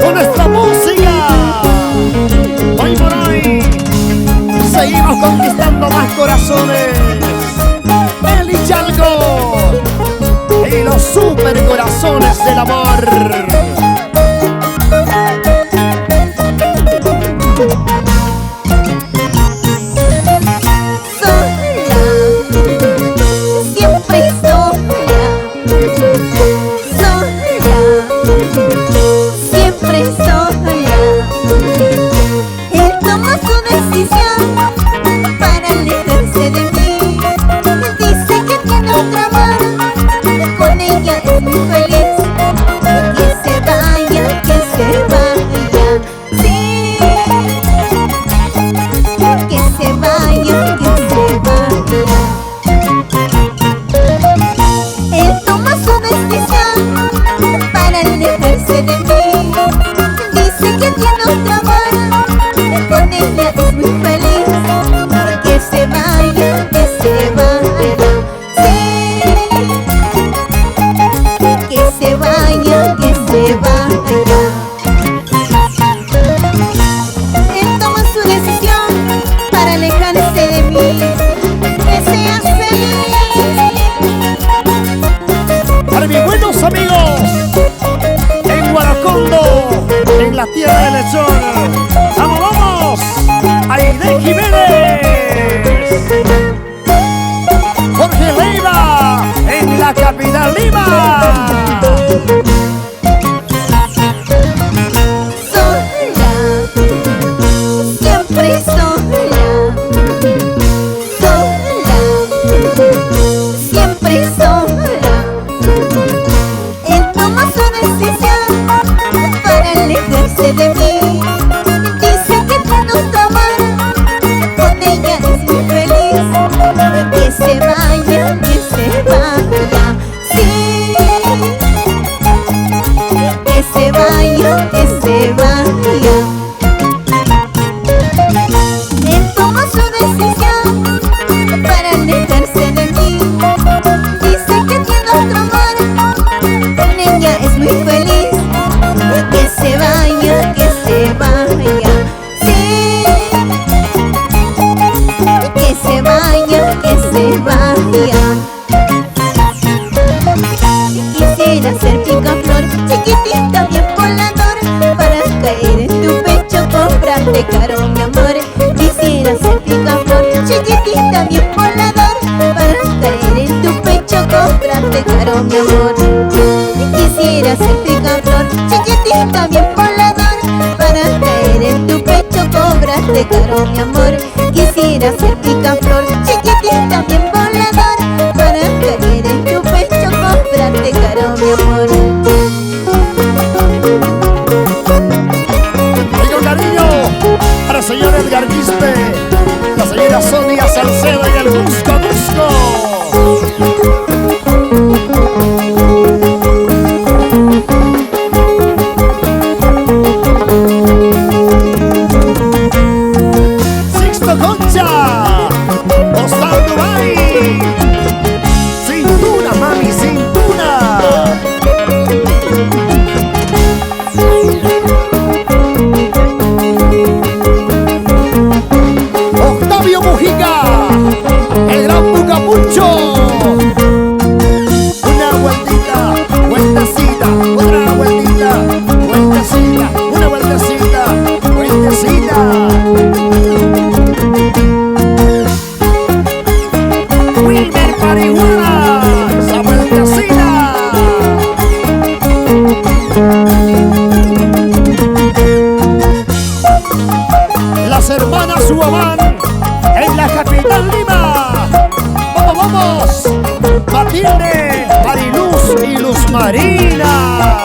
con nuestra música. Hoy por hoy seguimos conquistando más corazones. El Hidalgo y los super corazones del amor. Siempre sola, él toma su decisión para alejarse de mí. Dice que tiene otra amor, con ella es muy feliz. Que se vaya, sí. Que se vaya, él toma su decisión para alejarse de mí. Dice que tiene otro amor, con ella es muy feliz. Que se vaya, sí. Que se vaya, él toma su decisión para alejarse de mí. Que sea feliz. Para mis buenos amigos en Guaracondo, en la tierra del lechón. ¡Vamos, vamos! Aide Jiménez, Jorge Leiva, en la capital Lima. Sola, siempre sola. Sola, siempre sola. Él toma su decisión para alejarse de mí. Dice que tiene otro amor, con ella es muy feliz. Que se vaya, sí. Que se vaya, Él toma su decisión para alejarse de mí. Dice que tiene otro amor, con ella es muy feliz. Que se vaya, sí. Que se vaya, Quisiera ser picaflor, chiquitita, bien volador, para caer en tu pecho, comprarte caro, mi amor. Quisiera ser picaflor, chiquitita, bien volador, para caer en tu pecho, comprarte caro, mi amor. Quisiera ser picaflor, chiquitita, bien volador, para caer en tu pecho, cobrarte caro, mi amor. Quisiera ser picaflor, chiquitita, bien volador, para caer en tu pecho, cobrarte caro, mi amor. Y con cariño para el señor Edgar Quispe, la señora Sonia Salcedo y el Busco Busco. Concha, Ostal Dubai, cintura, mami, cintura. Octavio Mujica, el gran Bucapucho. Una vueltita, vueltecita, otra vueltita, vueltecita, una vueltecita, vueltecita. Esa vueltecita. Las hermanas Huamán en la capital Lima. ¡Vamos, vamos! Matilde, Mariluz y Luz Marina.